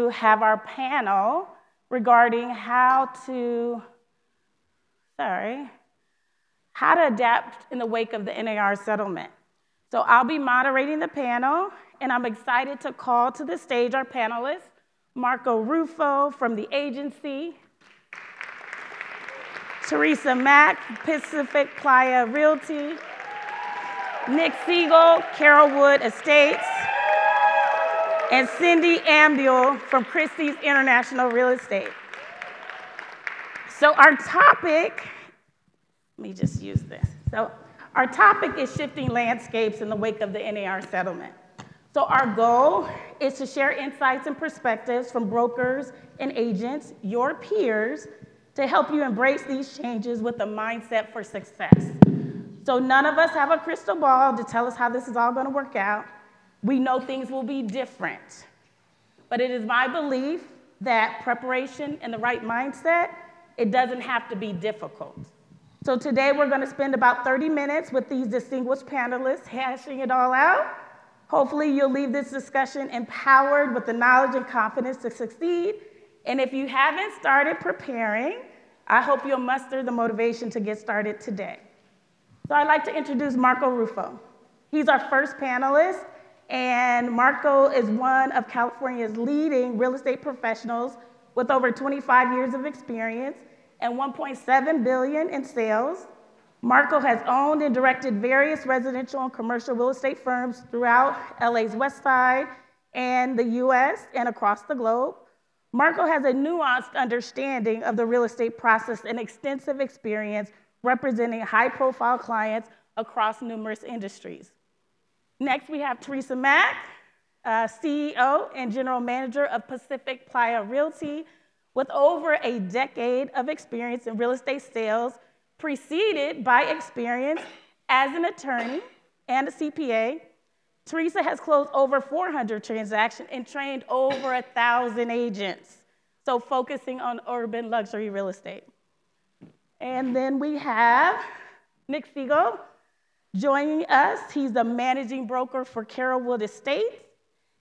to have our panel regarding how to adapt in the wake of the NAR settlement. So I'll be moderating the panel, and I'm excited to call to the stage our panelists, Marco Ruffo from the agency, Teresa Mack, Pacific Playa Realty, Nick Siegel, Carolwood Estates, and Cindy Ambuel from Christie's International Real Estate. So our topic, let me just use this. So our topic is shifting landscapes in the wake of the NAR settlement. So our goal is to share insights and perspectives from brokers and agents, your peers, to help you embrace these changes with a mindset for success. So none of us have a crystal ball to tell us how this is all going to work out. We know things will be different. But it is my belief that preparation and the right mindset, it doesn't have to be difficult. So today we're going to spend about 30 minutes with these distinguished panelists hashing it all out. Hopefully you'll leave this discussion empowered with the knowledge and confidence to succeed. And if you haven't started preparing, I hope you'll muster the motivation to get started today. So I'd like to introduce Marco Ruffo. He's our first panelist, and Marco is one of California's leading real estate professionals with over 25 years of experience and $1.7 billion in sales. Marco has owned and directed various residential and commercial real estate firms throughout LA's West Side and the US and across the globe. Marco has a nuanced understanding of the real estate process and extensive experience representing high-profile clients across numerous industries. Next, we have Teresa Mack, CEO and General Manager of Pacific Playa Realty, with over a decade of experience in real estate sales, preceded by experience as an attorney and a CPA. Teresa has closed over 400 transactions and trained over 1,000 agents, so focusing on urban luxury real estate. And then we have Nick Siegel joining us. He's the managing broker for Carolwood Estates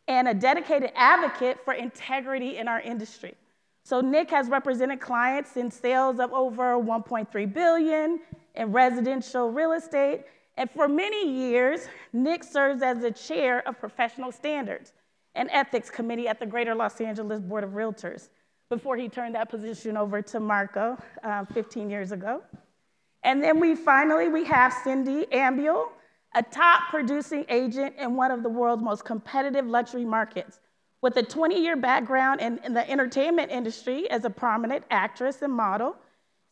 and a dedicated advocate for integrity in our industry. So Nick has represented clients in sales of over $1.3 billion in residential real estate. And for many years, Nick serves as the chair of professional standards and ethics committee at the Greater Los Angeles Board of Realtors before he turned that position over to Marco 15 years ago. And then we have Cindy Ambuel, a top producing agent in one of the world's most competitive luxury markets. With a 20-year background in the entertainment industry as a prominent actress and model,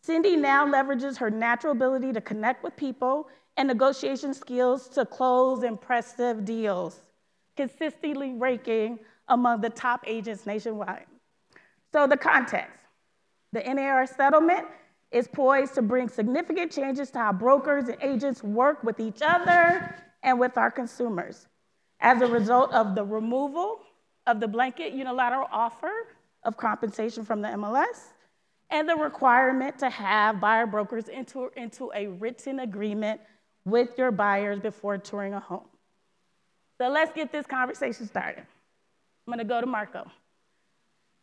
Cindy now leverages her natural ability to connect with people and negotiation skills to close impressive deals, consistently ranking among the top agents nationwide. So the context, the NAR settlement is poised to bring significant changes to how brokers and agents work with each other and with our consumers as a result of the removal of the blanket unilateral offer of compensation from the MLS and the requirement to have buyer brokers enter into a written agreement with your buyers before touring a home. So let's get this conversation started. I'm gonna go to Marco.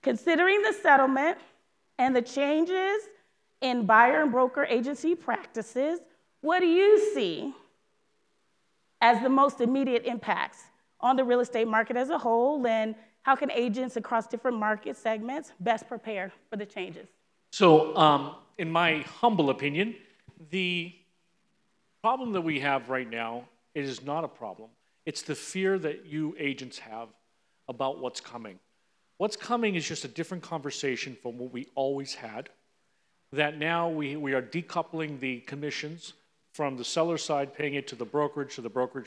Considering the settlement and the changes in buyer and broker agency practices, what do you see as the most immediate impacts on the real estate market as a whole, and how can agents across different market segments best prepare for the changes? So, in my humble opinion, the problem that we have right now, it is not a problem. It's the fear that you agents have about what's coming. What's coming is just a different conversation from what we always had, that now we are decoupling the commissions from the seller side, paying it to the brokerage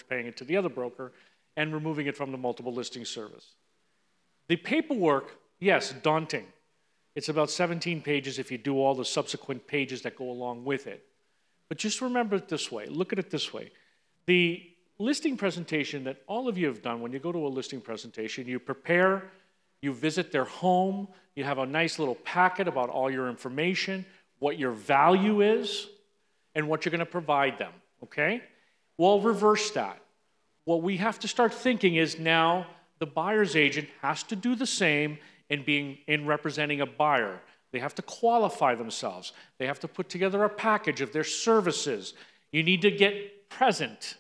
paying it to the other broker, and removing it from the multiple listing service. The paperwork, yes, daunting. It's about 17 pages if you do all the subsequent pages that go along with it. But just remember it this way, look at it this way. The listing presentation that all of you have done, when you go to a listing presentation, you prepare, you visit their home, you have a nice little packet about all your information, what your value is, and what you're going to provide them, okay? Well, reverse that. What we have to start thinking is now the buyer's agent has to do the same in representing a buyer. They have to qualify themselves. They have to put together a package of their services. You need to get present.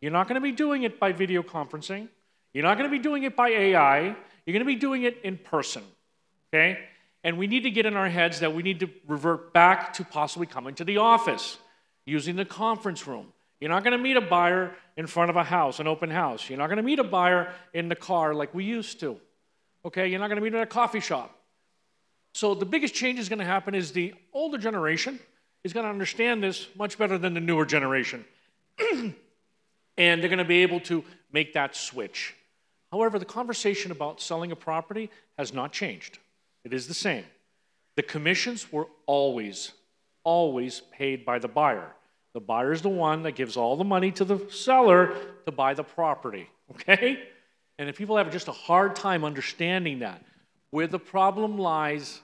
You're not going to be doing it by video conferencing. You're not going to be doing it by AI. You're going to be doing it in person, okay? And we need to get in our heads that we need to revert back to possibly coming to the office, using the conference room. You're not going to meet a buyer in front of a house, an open house. You're not going to meet a buyer in the car like we used to, okay? You're not going to meet at a coffee shop. So the biggest change is going to happen is the older generation is going to understand this much better than the newer generation. And they're going to be able to make that switch. However, the conversation about selling a property has not changed. It is the same. The commissions were always paid by the buyer. The buyer is the one that gives all the money to the seller to buy the property, okay? And if people have just a hard time understanding that, where the problem lies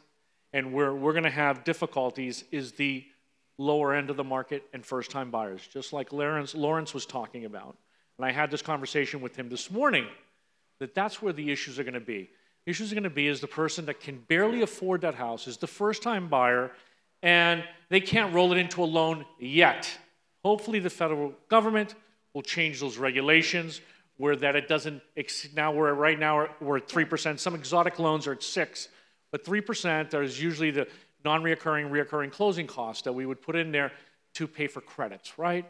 and where we're going to have difficulties is the lower end of the market and first-time buyers, just like Lawrence was talking about. And I had this conversation with him this morning, that's where the issues are going to be. The issues are going to be is the person that can barely afford that house is the first-time buyer, and they can't roll it into a loan yet. Hopefully the federal government will change those regulations where that it doesn't, right now we're at 3%. Some exotic loans are at 6%, but 3% is usually the reoccurring closing costs that we would put in there to pay for credits, right?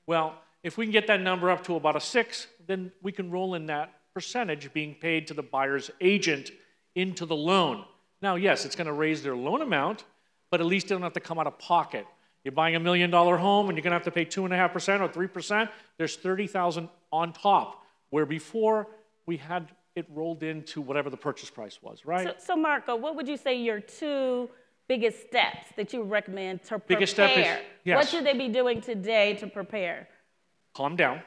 Well, if we can get that number up to about a 6, then we can roll in that percentage being paid to the buyer's agent into the loan. Now, yes, it's going to raise their loan amount, but at least they don't have to come out of pocket. You're buying $1 million home and you're going to have to pay 2.5% or 3%. There's $30,000 on top, where before we had it rolled into whatever the purchase price was, right? So Marco, what would you say your 2 biggest steps that you would recommend to prepare? Biggest step is, yes. What should they be doing today to prepare? Calm down.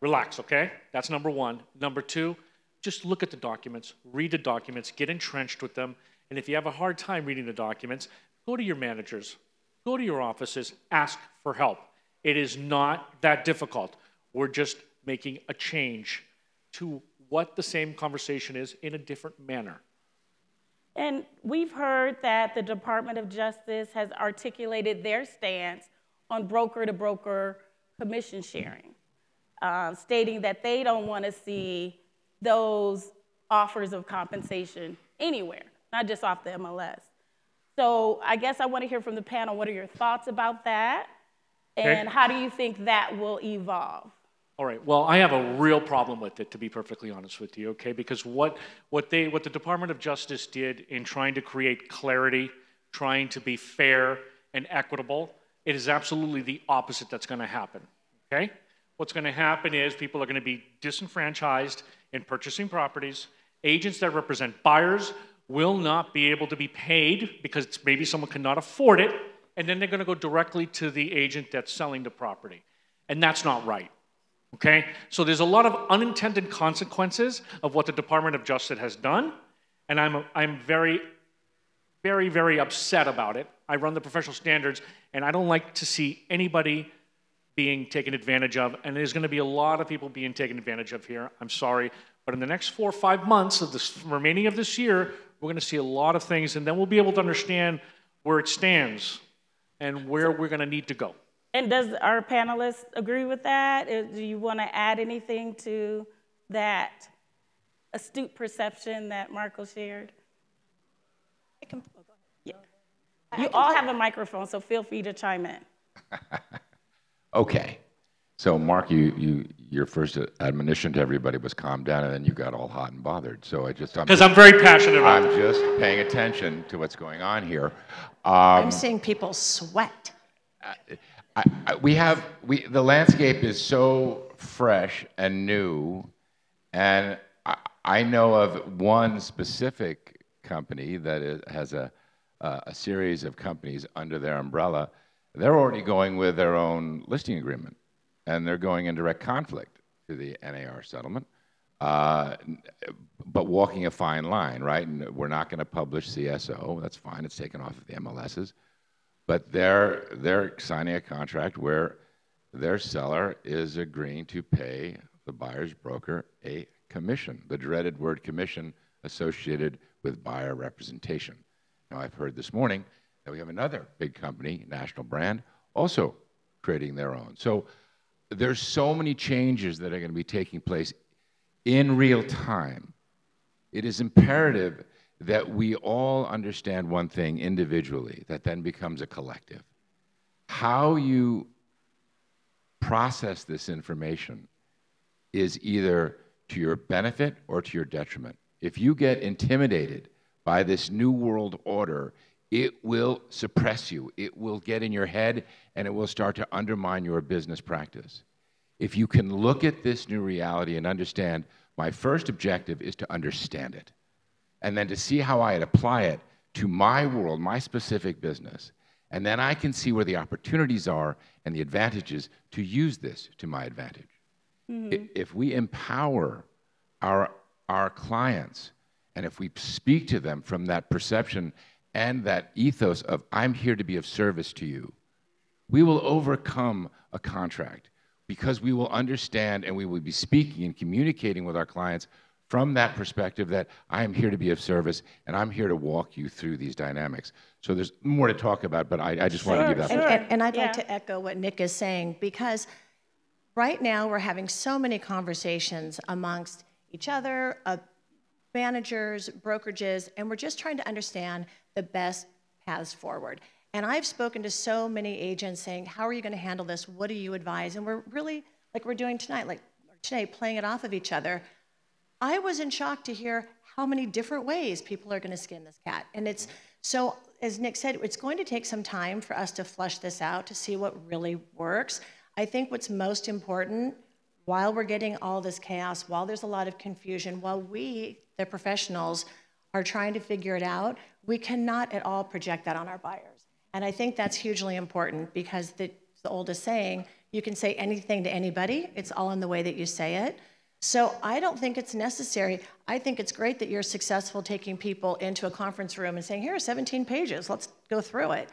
Relax, okay? That's number 1. Number 2, just look at the documents, read the documents, get entrenched with them, and if you have a hard time reading the documents, go to your managers, go to your offices, ask for help. It is not that difficult. We're just making a change to what the same conversation is in a different manner. And we've heard that the Department of Justice has articulated their stance on broker-to-broker commission sharing, stating that they don't want to see those offers of compensation anywhere, not just off the MLS. So I guess I want to hear from the panel, what are your thoughts about that? And how do you think that will evolve? All right, well, I have a real problem with it, to be perfectly honest with you, okay? Because what the Department of Justice did in trying to create clarity, trying to be fair and equitable, it is absolutely the opposite that's going to happen, okay? What's going to happen is people are going to be disenfranchised in purchasing properties. Agents that represent buyers will not be able to be paid because maybe someone cannot afford it, and then they're going to go directly to the agent that's selling the property. And that's not right, okay? So there's a lot of unintended consequences of what the Department of Justice has done, and I'm very, very, very upset about it. I run the professional standards, and I don't like to see anybody being taken advantage of, and there's going to be a lot of people being taken advantage of here. I'm sorry, but in the next 4 or 5 months of this remaining of this year, we're going to see a lot of things, and then we'll be able to understand where it stands and where we're going to need to go. And does our panelists agree with that? Do you want to add anything to that astute perception that Marco shared? I can, oh, go ahead. Yeah. You all have a microphone, so feel free to chime in. Okay. So, Mark, your first admonition to everybody was calm down, and then you got all hot and bothered. So because I'm very passionate about it. I'm just paying attention to what's going on here. I'm seeing people sweat. The landscape is so fresh and new, and I know of one specific company that has a series of companies under their umbrella. They're already going with their own listing agreement, and they're going in direct conflict to the NAR settlement, but walking a fine line, right? And we're not going to publish CSO. That's fine. It's taken off of the MLSs. But they're signing a contract where their seller is agreeing to pay the buyer's broker a commission, the dreaded word commission associated with buyer representation. Now, I've heard this morning that we have another big company, national brand, also creating their own. So there's so many changes that are going to be taking place in real time. It is imperative that we all understand one thing individually that then becomes a collective. How you process this information is either to your benefit or to your detriment. If you get intimidated by this new world order, it will suppress you. It will get in your head, and it will start to undermine your business practice. If you can look at this new reality and understand, my first objective is to understand it, and then to see how I apply it to my world, my specific business. And then I can see where the opportunities are and the advantages to use this to my advantage. If we empower our clients, and if we speak to them from that perception and that ethos of, I'm here to be of service to you, we will overcome a contract because we will understand and we will be speaking and communicating with our clients from that perspective that I am here to be of service and I'm here to walk you through these dynamics. So there's more to talk about, but I just want to give that. And I'd like to echo what Nick is saying, because right now we're having so many conversations amongst each other, managers, brokerages, and we're just trying to understand the best paths forward. And I've spoken to so many agents saying, how are you going to handle this? What do you advise? And we're really, like we're doing tonight, like today, playing it off of each other. I was in shock to hear how many different ways people are going to skin this cat. And it's, so as Nick said, it's going to take some time for us to flush this out to see what really works. I think what's most important, while we're getting all this chaos, while there's a lot of confusion, while we, the professionals, are trying to figure it out, we cannot at all project that on our buyers. And I think that's hugely important, because the oldest saying, you can say anything to anybody, it's all in the way that you say it. So I don't think it's necessary. I think it's great that you're successful taking people into a conference room and saying, here are 17 pages, let's go through it.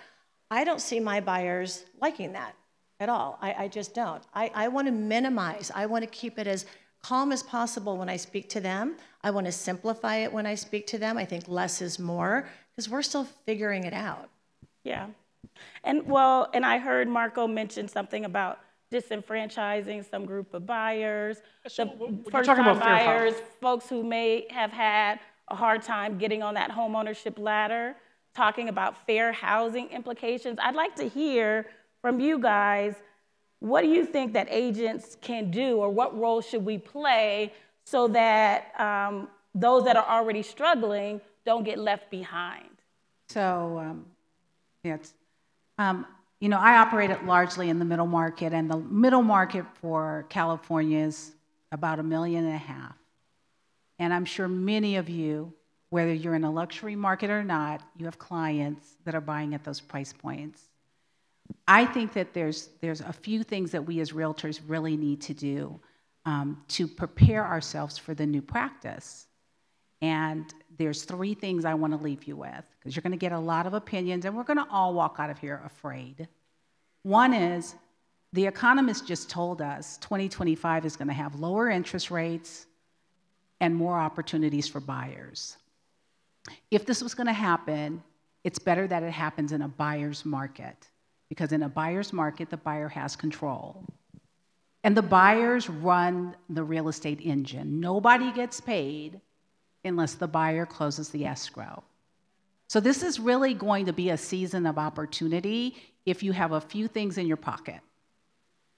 I don't see my buyers liking that at all. I just don't. I want to minimize. I want to keep it as calm as possible when I speak to them. I want to simplify it when I speak to them. I think less is more, because we're still figuring it out. Yeah. And well, and I heard Marco mention something about disenfranchising some group of buyers, So first-time buyers, folks who may have had a hard time getting on that homeownership ladder, talking about fair housing implications. I'd like to hear from you guys, what do you think that agents can do, or what role should we play so that those that are already struggling don't get left behind? So, you know, I operate it largely in the middle market, and the middle market for California is about $1.5 million. And I'm sure many of you, whether you're in a luxury market or not, you have clients that are buying at those price points. I think that there's a few things that we as realtors really need to do to prepare ourselves for the new practice. And there's 3 things I want to leave you with, because you're going to get a lot of opinions, and we're going to all walk out of here afraid. One is, the economist just told us 2025 is going to have lower interest rates and more opportunities for buyers. If this was going to happen, it's better that it happens in a buyer's market, because in a buyer's market, the buyer has control. And the buyers run the real estate engine. Nobody gets paid unless the buyer closes the escrow. So this is really going to be a season of opportunity if you have a few things in your pocket.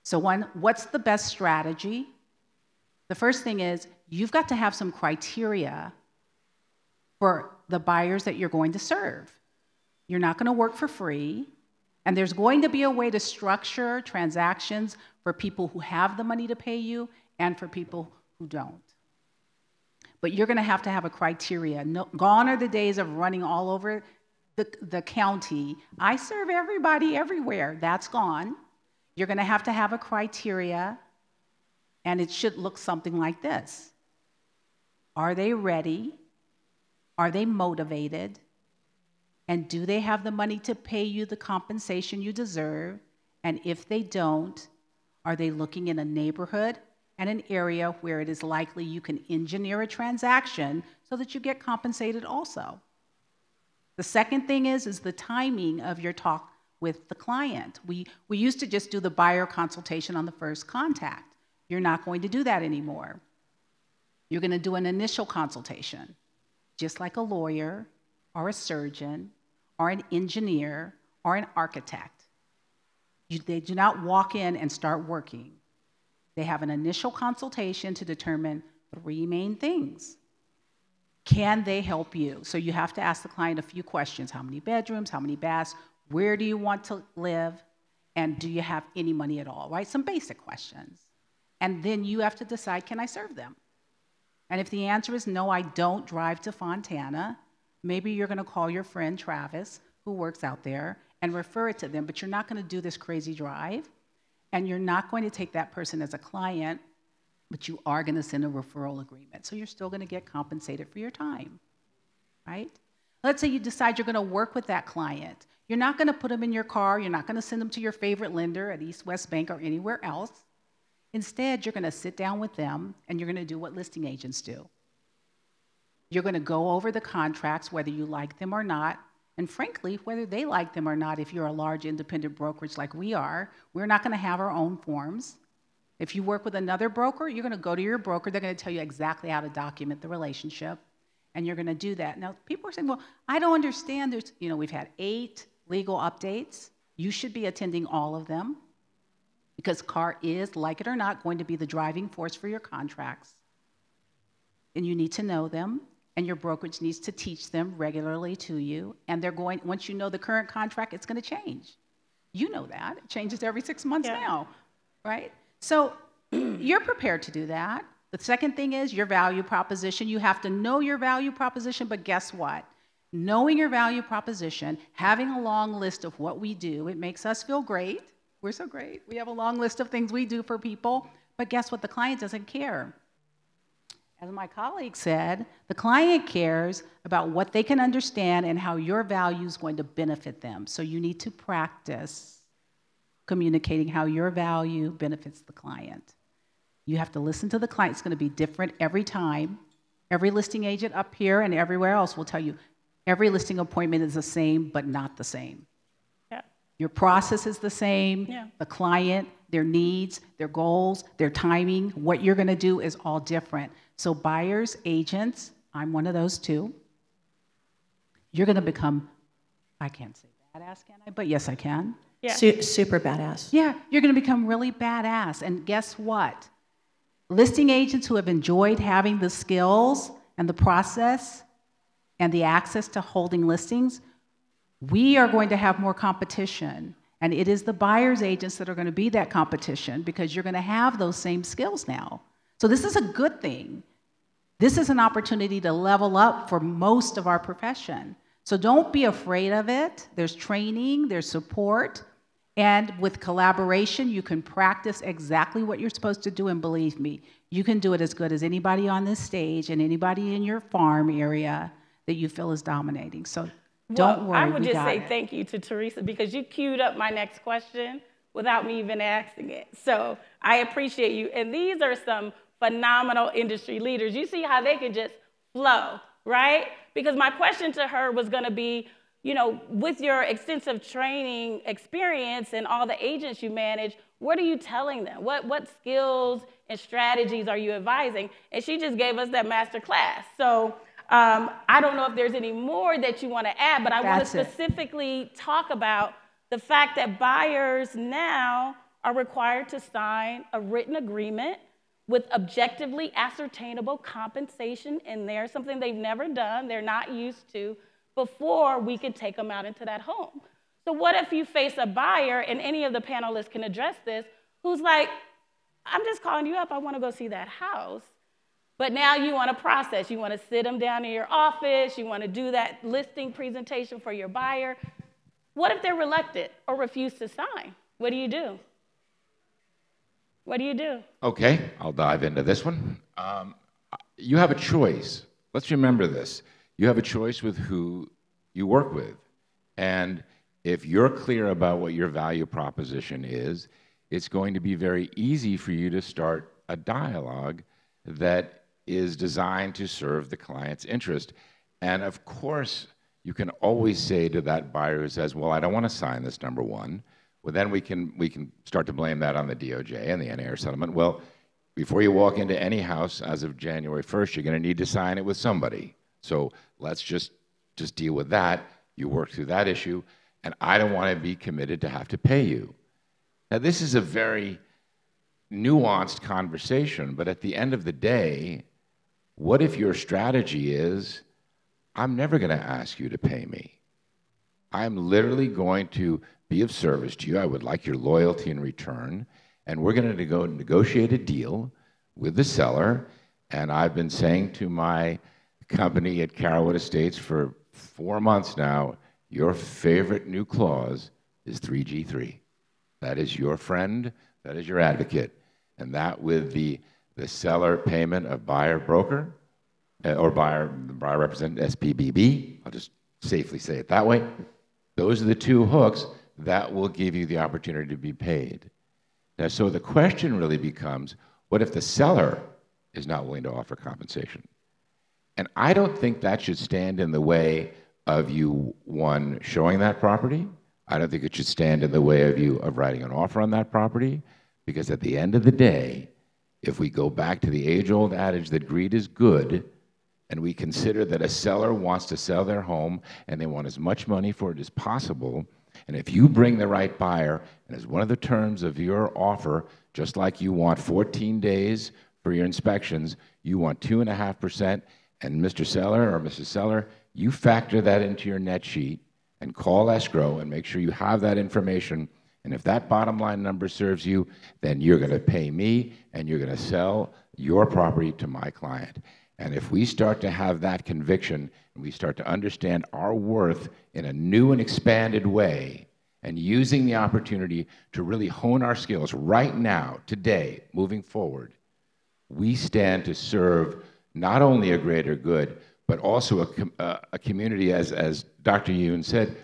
So one, what's the best strategy? The first thing is, you've got to have some criteria for the buyers that you're going to serve. You're not going to work for free, and there's going to be a way to structure transactions for people who have the money to pay you and for people who don't. But you're going to have a criteria. No, gone are the days of running all over the county. I serve everybody everywhere. That's gone. You're going to have a criteria, and it should look something like this. Are they ready? Are they motivated? And do they have the money to pay you the compensation you deserve? And if they don't, are they looking in a neighborhood? and an area where it is likely you can engineer a transaction so that you get compensated also. The second thing is the timing of your talk with the client. We used to just do the buyer consultation on the first contact. You're not going to do that anymore. You're going to do an initial consultation, just like a lawyer or a surgeon or an engineer or an architect. They do not walk in and start working. They have an initial consultation to determine 3 main things. Can they help you? So you have to ask the client a few questions. How many bedrooms? How many baths? Where do you want to live? And do you have any money at all, right? Some basic questions. And then you have to decide, can I serve them? And if the answer is no, I don't drive to Fontana, maybe you're going to call your friend Travis, who works out there, and refer it to them, but you're not going to do this crazy drive, and you're not going to take that person as a client, but you are going to send a referral agreement. So you're still going to get compensated for your time, right? Let's say you decide you're going to work with that client. You're not going to put them in your car. You're not going to send them to your favorite lender at East West Bank or anywhere else. Instead, you're going to sit down with them, and you're going to do what listing agents do. You're going to go over the contracts, whether you like them or not, and frankly, whether they like them or not. If you're a large independent brokerage like we are, we're not going to have our own forms. If you work with another broker, you're going to go to your broker. They're going to tell you exactly how to document the relationship, and you're going to do that. Now, people are saying, well, I don't understand. We've had 8 legal updates. You should be attending all of them because CAR is, like it or not, going to be the driving force for your contracts. And you need to know them, and your brokerage needs to teach them regularly to you. And once you know the current contract, it's going to change. You know that. It changes every 6 months now, right? So you're prepared to do that. The second thing is your value proposition. You have to know your value proposition, but guess what? Knowing your value proposition, having a long list of what we do, it makes us feel great. We're so great. We have a long list of things we do for people, but guess what? The client doesn't care. As my colleague said, the client cares about what they can understand and how your value is going to benefit them. So you need to practice communicating how your value benefits the client. You have to listen to the client. It's going to be different every time. Every listing agent up here and everywhere else will tell you every listing appointment is the same, but not the same. Yeah. Your process is the same. Yeah. The client, their needs, their goals, their timing, what you're going to do is all different. So buyers, agents, I'm one of those too. You're going to become, I can't say badass, can I? But yes, I can. Yeah. Super badass. Yeah, you're going to become really badass. And guess what? Listing agents who have enjoyed having the skills and the process and the access to holding listings, we are going to have more competition. And it is the buyer's agents that are going to be that competition because you're going to have those same skills now. So this is a good thing. This is an opportunity to level up for most of our profession. So don't be afraid of it. There's training, there's support, and with collaboration, you can practice exactly what you're supposed to do, and believe me, you can do it as good as anybody on this stage and anybody in your farm area that you feel is dominating. So don't worry, I would just say it. thank you to Teresa because you queued up my next question without me even asking it. So I appreciate you. And these are some phenomenal industry leaders. You see how they can just flow, right? Because my question to her was going to be, with your extensive training experience and all the agents you manage, what are you telling them? What skills and strategies are you advising? And she just gave us that master class. So I don't know if there's any more that you want to add, but I want to specifically talk about the fact that buyers now are required to sign a written agreement with objectively ascertainable compensation in there, something they've never done, they're not used to, before we can take them out into that home. So what if you face a buyer, and any of the panelists can address this, who's like, I'm just calling you up, I want to go see that house. But now you want to process, you want to sit them down in your office, you want to do that listing presentation for your buyer. What if they're reluctant or refuse to sign? What do you do? What do you do? Okay, I'll dive into this one. You have a choice. Let's remember this. You have a choice with who you work with. And if you're clear about what your value proposition is, it's going to be very easy for you to start a dialogue that is designed to serve the client's interest. And of course, you can always say to that buyer who says, well, I don't want to sign this, number one. Well, then we can start to blame that on the DOJ and the NAR settlement. Well, before you walk into any house as of January 1st, you're going to need to sign it with somebody. So let's just deal with that. You work through that issue, and I don't want to be committed to have to pay you. Now, this is a very nuanced conversation, but at the end of the day, what if your strategy is, I'm never going to ask you to pay me. I'm literally going to be of service to you. I would like your loyalty in return, and we're going to go negotiate a deal with the seller. And I've been saying to my company at Carolwood Estates for 4 months now, your favorite new clause is 3G3. That is your friend, that is your advocate. And that with the seller payment of buyer broker, or buyer representative, SPBB, I'll just safely say it that way. Those are the two hooks that will give you the opportunity to be paid. Now, so the question really becomes, what if the seller is not willing to offer compensation? And I don't think that should stand in the way of you, one, showing that property. I don't think it should stand in the way of you of writing an offer on that property, because at the end of the day, if we go back to the age-old adage that greed is good, and we consider that a seller wants to sell their home and they want as much money for it as possible, and if you bring the right buyer, and as one of the terms of your offer, just like you want 14 days for your inspections, you want 2.5%, and Mr. Seller or Mrs. Seller, you factor that into your net sheet and call escrow and make sure you have that information. And if that bottom line number serves you, then you're going to pay me and you're going to sell your property to my client. And if we start to have that conviction and we start to understand our worth in a new and expanded way, and using the opportunity to really hone our skills right now, today, moving forward, we stand to serve not only a greater good, but also a community, as Dr. Yoon said,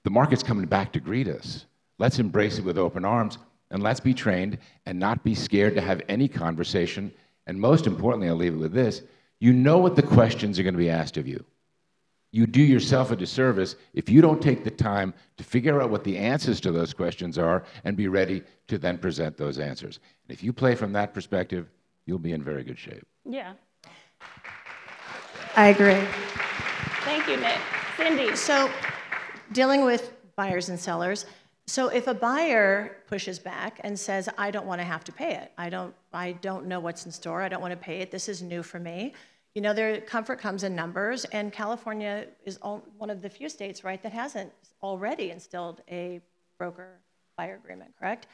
the market's coming back to greet us. Let's embrace it with open arms, and let's be trained and not be scared to have any conversation. And most importantly, I'll leave it with this, you know what the questions are going to be asked of you. You do yourself a disservice if you don't take the time to figure out what the answers to those questions are and be ready to then present those answers. And if you play from that perspective, you'll be in very good shape. Yeah. I agree. Thank you, Nick. Cindy. So dealing with buyers and sellers, so if a buyer pushes back and says, I don't want to have to pay it, I don't know what's in store, I don't want to pay it, this is new for me, you know, their comfort comes in numbers, and California is one of the few states, right, that hasn't already instilled a broker-buyer agreement, correct?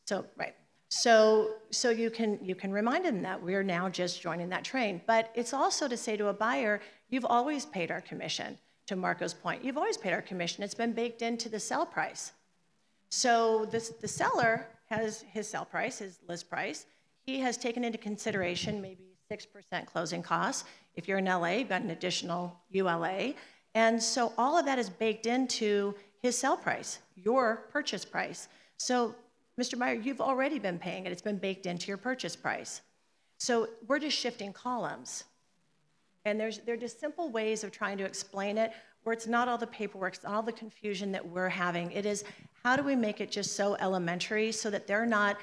So, right. So you can remind them that we're now just joining that train. But it's also to say to a buyer, you've always paid our commission. To Marco's point, you've always paid our commission. It's been baked into the sell price. So the seller has his sell price, his list price. He has taken into consideration maybe 6% closing costs. If you're in LA, you've got an additional ULA. And so all of that is baked into his sell price, your purchase price. So Mr. Buyer, you've already been paying it. It's been baked into your purchase price. So we're just shifting columns. And there are just simple ways of trying to explain it where it's not all the paperwork, it's not all the confusion that we're having. It is, how do we make it just so elementary so that they're not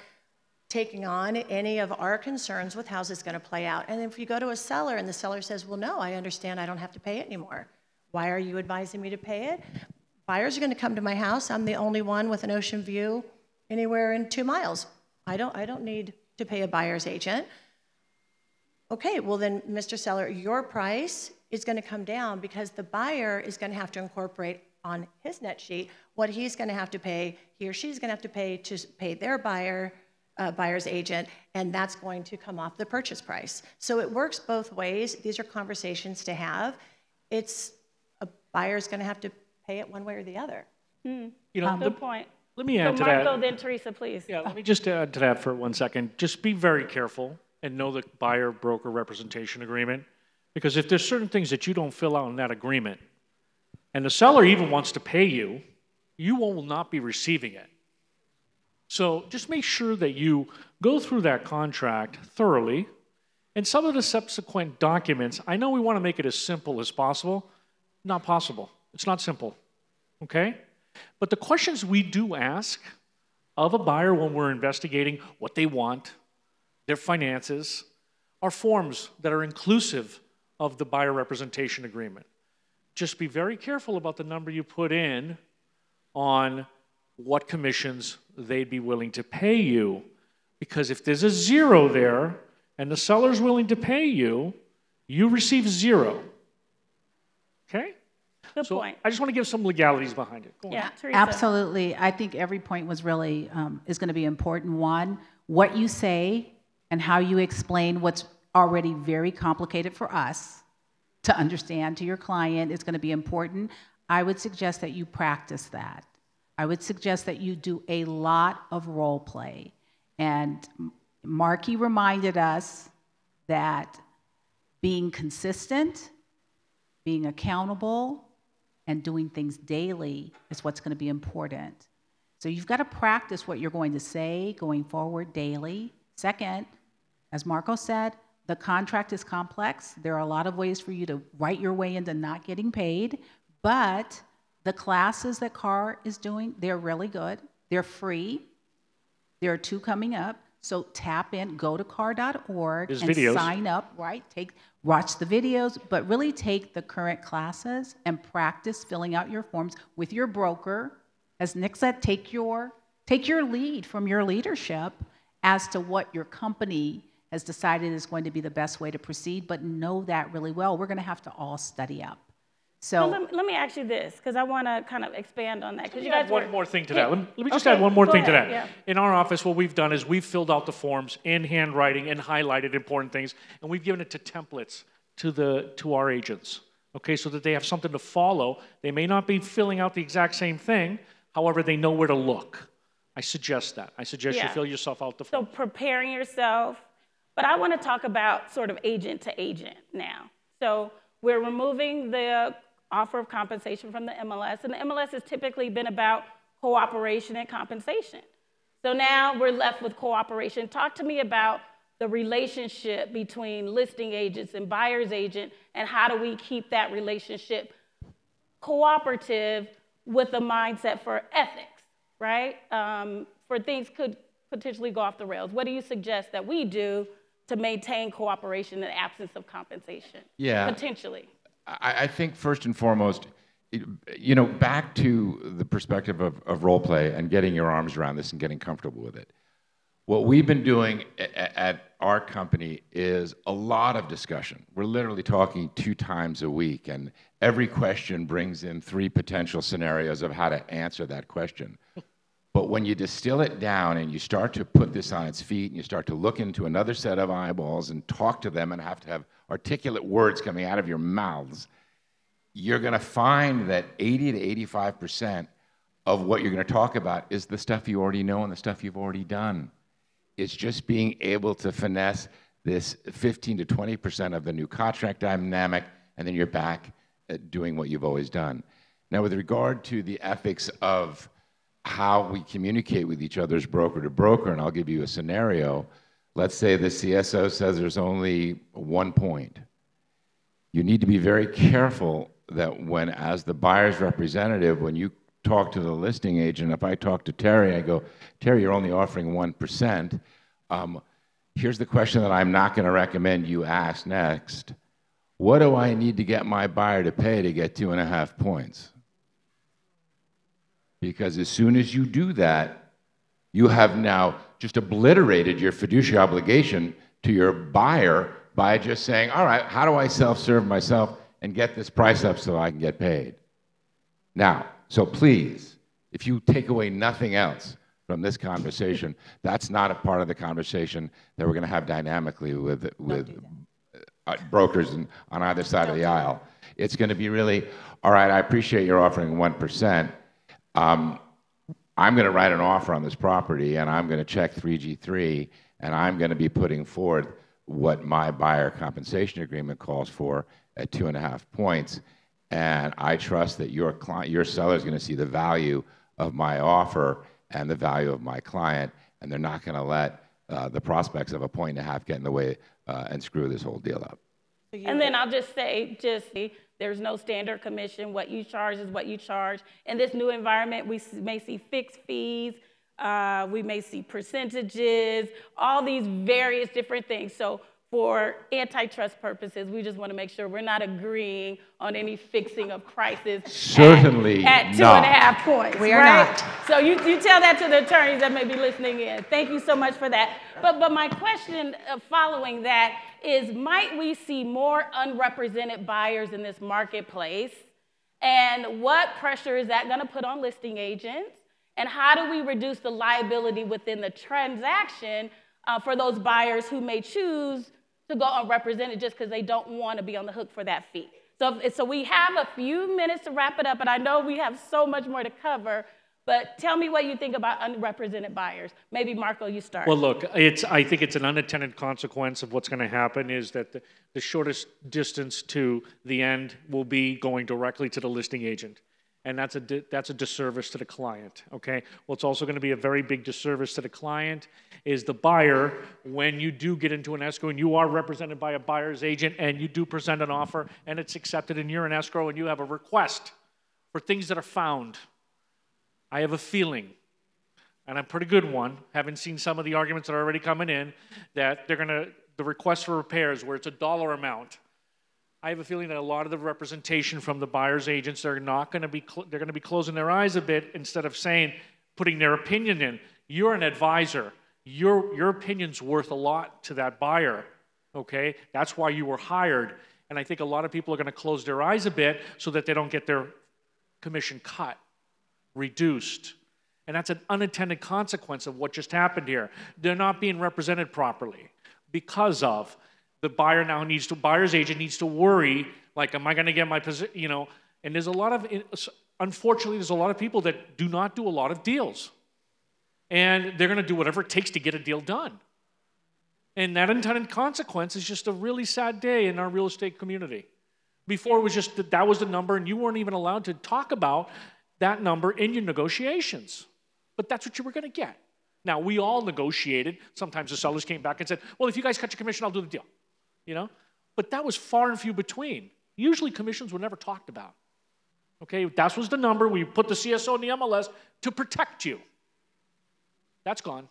taking on any of our concerns with how this is going to play out? And if you go to a seller and the seller says, well, no, I understand I don't have to pay it anymore. Why are you advising me to pay it? Buyers are going to come to my house. I'm the only one with an ocean view anywhere in 2 miles. I don't need to pay a buyer's agent. Okay, well then, Mr. Seller, your price is going to come down because the buyer is going to have to incorporate on his net sheet what he's going to have to pay, he or she's going to have to pay their buyer's agent, and that's going to come off the purchase price. So it works both ways. These are conversations to have. It's a buyer's going to have to pay it one way or the other. You know, Good point. Let me add So to Marco, that. then Teresa, please. Yeah, let me just add to that for 1 second. Just be very careful and know the buyer-broker representation agreement, because if there's certain things that you don't fill out in that agreement, and the seller even wants to pay you, you will not be receiving it. So just make sure that you go through that contract thoroughly. And some of the subsequent documents, I know we want to make it as simple as possible. Not possible. It's not simple. Okay? But the questions we do ask of a buyer when we're investigating what they want, their finances, are forms that are inclusive of the buyer representation agreement. Just be very careful about the number you put in on what commissions they'd be willing to pay you. Because if there's a 0 there and the seller's willing to pay you, you receive 0. Okay? Good So point. I just want to give some legalities behind it. Go on. Yeah, Teresa. Absolutely. I think every point was really, is going to be important. One, what you say and how you explain what's already very complicated for us to understand to your client is going to be important. I would suggest that you practice that. I would suggest that you do a lot of role play. And Marky reminded us that being consistent, being accountable, and doing things daily is what's going to be important. So you've got to practice what you're going to say going forward daily. Second, as Marco said, the contract is complex. There are a lot of ways for you to write your way into not getting paid, but the classes that CAR is doing, they're really good. They're free. There are 2 coming up. So tap in, go to car.org and videos. sign up, right? Watch the videos, but really take the current classes and practice filling out your forms with your broker. As Nick said, take your lead from your leadership as to what your company has decided is going to be the best way to proceed, but know that really well. We're going to have to all study up. So let me ask you this, because I want to kind of expand on that. Because you Let me guys add one were, more thing to that. Let me just Okay, add one more go thing to ahead, that. yeah. In our office, what we've done is we've filled out the forms in handwriting and highlighted important things, and we've given it to templates to our agents, okay, so that they have something to follow. They may not be filling out the exact same thing, however, they know where to look. I suggest that. I suggest you Yeah. fill yourself out the So form. preparing yourself. But I want to talk about sort of agent to agent now. So we're removing the offer of compensation from the MLS, and the MLS has typically been about cooperation and compensation. So now we're left with cooperation. Talk to me about the relationship between listing agents and buyer's agent, and how do we keep that relationship cooperative with a mindset for ethics, right? For things could potentially go off the rails. What do you suggest that we do to maintain cooperation in the absence of compensation? Yeah. Potentially. I think first and foremost, back to the perspective of role play and getting your arms around this and getting comfortable with it. What we've been doing at our company is a lot of discussion. We're literally talking 2 times a week, and every question brings in 3 potential scenarios of how to answer that question. But when you distill it down and you start to put this on its feet and you start to look into another set of eyeballs and talk to them and have to have articulate words coming out of your mouths, you're going to find that 80 to 85% of what you're going to talk about is the stuff you already know and the stuff you've already done. It's just being able to finesse this 15 to 20% of the new contract dynamic, and then you're back at doing what you've always done. Now, with regard to the ethics of how we communicate with each other as broker to broker, and I'll give you a scenario. Let's say the CSO says there's only 1 point. You need to be very careful that when, as the buyer's representative, when you talk to the listing agent, if I talk to Terry, I go, Terry, you're only offering 1%. Here's the question that I'm not going to recommend you ask next. What do I need to get my buyer to pay to get 2.5 points? Because as soon as you do that, you have now just obliterated your fiduciary obligation to your buyer by just saying, all right, how do I self-serve myself and get this price up so I can get paid? Now, so please, if you take away nothing else from this conversation, that's not a part of the conversation that we're going to have dynamically with brokers on either side of the aisle. It's going to be really, all right, I appreciate you're offering 1%. I'm going to write an offer on this property, and I'm going to check 3G3, and I'm going to be putting forward what my buyer compensation agreement calls for at 2.5 points. And I trust that your seller is going to see the value of my offer and the value of my client, and they're not going to let the prospects of a point and a half get in the way and screw this whole deal up. And then I'll just say, there's no standard commission. What you charge is what you charge. In this new environment, we may see fixed fees. We may see percentages, all these various different things. So for antitrust purposes, we just want to make sure we're not agreeing on any fixing of prices Certainly at 2.5 points. We are right? not. So you tell that to the attorneys that may be listening in. Thank you so much for that. But my question following that is, might we see more unrepresented buyers in this marketplace? And what pressure is that going to put on listing agents? And how do we reduce the liability within the transaction for those buyers who may choose to go unrepresented just because they don't want to be on the hook for that fee? So we have a few minutes to wrap it up, and I know we have so much more to cover, but tell me what you think about unrepresented buyers. Maybe, Marco, you start. Well, look, I think it's an unintended consequence of what's going to happen is that the shortest distance to the end will be going directly to the listing agent. And that's a disservice to the client, okay? What's also going to be a very big disservice to the client is the buyer, when you do get into an escrow and you are represented by a buyer's agent and you do present an offer and it's accepted and you're in escrow and you have a request for things that are found. I have a feeling, and a pretty good one, having seen some of the arguments that are already coming in, that the request for repairs where it's a dollar amount, I have a feeling that a lot of the representation from the buyer's agents are not going to be, they're going to be closing their eyes a bit instead of saying, putting their opinion in. You're an advisor. Your opinion's worth a lot to that buyer, okay? That's why you were hired. And I think a lot of people are going to close their eyes a bit so that they don't get their commission cut, reduced. And that's an unintended consequence of what just happened here. They're not being represented properly because of the buyer now buyer's agent needs to worry, like, am I going to get my position, you know? And there's a lot of, unfortunately, there's a lot of people that do not do a lot of deals. And they're going to do whatever it takes to get a deal done. And that unintended consequence is just a really sad day in our real estate community. Before it was just that was the number and you weren't even allowed to talk about that number in your negotiations. But that's what you were going to get. Now, we all negotiated. Sometimes the sellers came back and said, well, if you guys cut your commission, I'll do the deal. You know? But that was far and few between. Usually commissions were never talked about. Okay, that was the number. We put the CSO in the MLS to protect you. That's gone.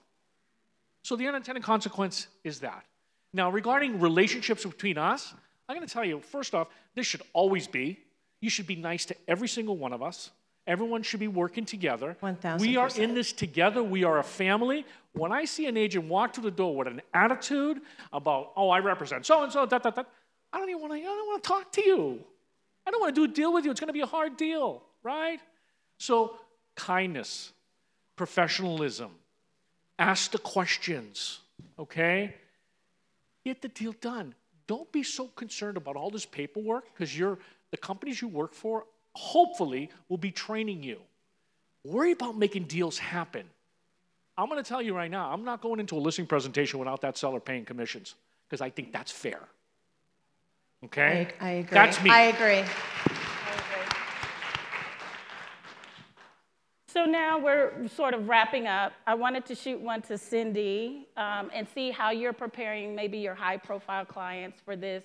So the unintended consequence is that. Now, regarding relationships between us, I'm going to tell you, first off, this should always be. You should be nice to every single one of us. Everyone should be working together. 1,000%. We are in this together. We are a family. When I see an agent walk through the door with an attitude about, oh, I represent so-and-so, I don't want to talk to you. I don't want to do a deal with you. It's going to be a hard deal, right? So kindness, professionalism, ask the questions, okay? Get the deal done. Don't be so concerned about all this paperwork because the companies you work for hopefully will be training you. Worry about making deals happen. I'm going to tell you right now, I'm not going into a listing presentation without that seller paying commissions because I think that's fair. Okay? I agree. That's me. I agree. So now we're sort of wrapping up. I wanted to shoot one to Cindy and see how you're preparing maybe your high-profile clients for this,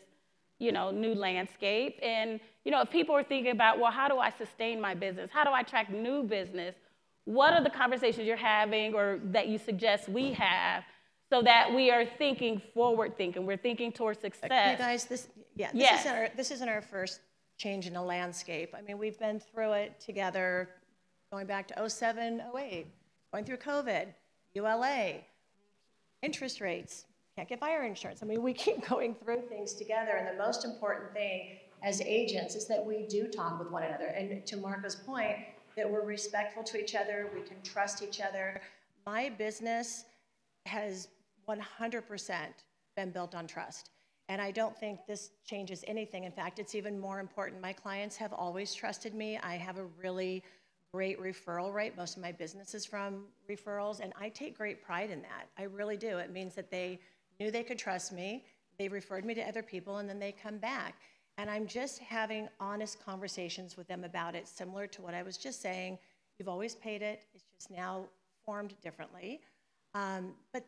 new landscape. And, if people are thinking about, well, how do I sustain my business? How do I attract new business? What are the conversations you're having or that you suggest we have so that we are thinking forward-thinking? We're thinking towards success. You guys, this isn't our first change in the landscape. I mean, we've been through it together going back to 07, 08, going through COVID, ULA, interest rates, can't get buyer insurance. I mean, we keep going through things together, and the most important thing as agents is that we do talk with one another. And to Marco's point, that we're respectful to each other, we can trust each other. My business has 100% been built on trust. And I don't think this changes anything. In fact, it's even more important. My clients have always trusted me. I have a really great referral rate. Most of my business is from referrals, and I take great pride in that. I really do. It means that they knew they could trust me, they referred me to other people, and then they come back. And I'm just having honest conversations with them about it, similar to what I was just saying. You've always paid it. It's just now performed differently, but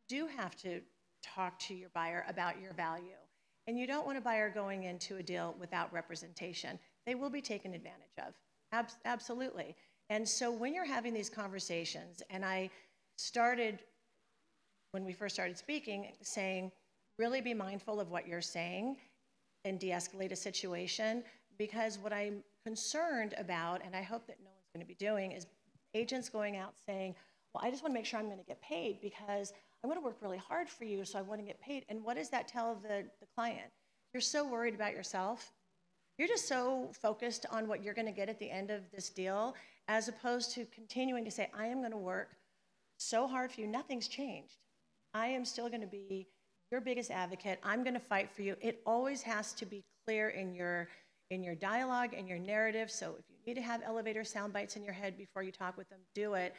do have to talk to your buyer about your value. And you don't want a buyer going into a deal without representation. They will be taken advantage of, absolutely. And so when you're having these conversations, and I started, when we first started speaking, saying, really be mindful of what you're saying and de-escalate a situation, because what I'm concerned about, and I hope that no one's going to be doing, is agents going out saying, well, I just want to make sure I'm going to get paid because I'm going to work really hard for you, so I want to get paid. And what does that tell the client? You're so worried about yourself. You're just so focused on what you're going to get at the end of this deal, as opposed to continuing to say, I am going to work so hard for you. Nothing's changed. I am still going to be your biggest advocate. I'm going to fight for you. It always has to be clear in your dialogue and your narrative. So if you need to have elevator sound bites in your head before you talk with them, do it.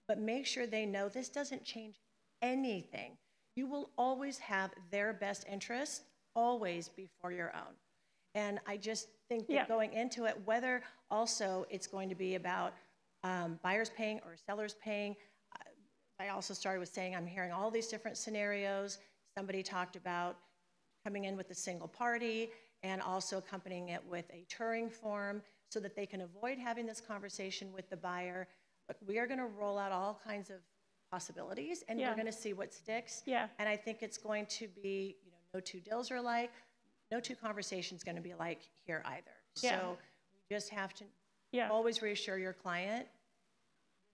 But make sure they know this doesn't change anything. You will always have their best interests always before your own. And I just think that going into it, whether also it's going to be about buyers paying or sellers paying, I also started with saying I'm hearing all these different scenarios. Somebody talked about coming in with a single party and also accompanying it with a touring form so that they can avoid having this conversation with the buyer. But we are going to roll out all kinds of possibilities, and we're going to see what sticks. And I think it's going to be, no two deals are alike. No two conversations going to be alike here either. So we just have to always reassure your client,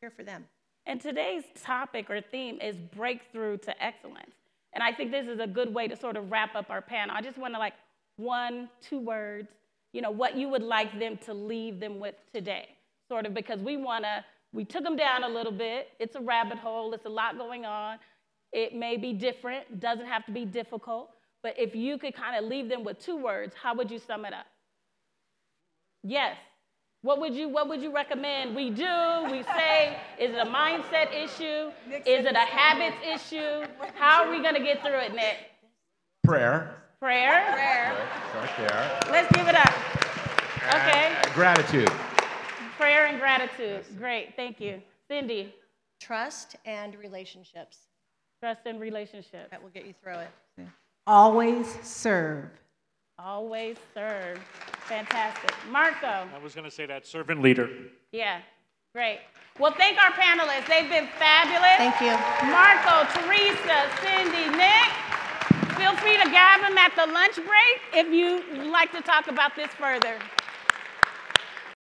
here for them. And today's topic or theme is breakthrough to excellence. And I think this is a good way to sort of wrap up our panel. I just want to 1, 2 words, what you would like them to leave them with today, sort of, because we took them down a little bit. It's a rabbit hole. It's a lot going on. It may be different, doesn't have to be difficult. But if you could kind of leave them with 2 words, how would you sum it up? Yes. What would you recommend we do, we say? Is it a mindset issue? Is it a habits issue? How are we going to get through it, Nick? Prayer. Prayer? Start there. Let's give it up. Okay. Gratitude. Prayer and gratitude. Great. Thank you. Cindy? Trust and relationships. Trust and relationship. That will get you through it. Always serve. Always serve. Fantastic. Marco? I was going to say that, servant leader. Yeah, great. Well, thank our panelists. They've been fabulous. Thank you. Marco, Teresa, Cindy, Nick. Feel free to grab them at the lunch break if you'd like to talk about this further.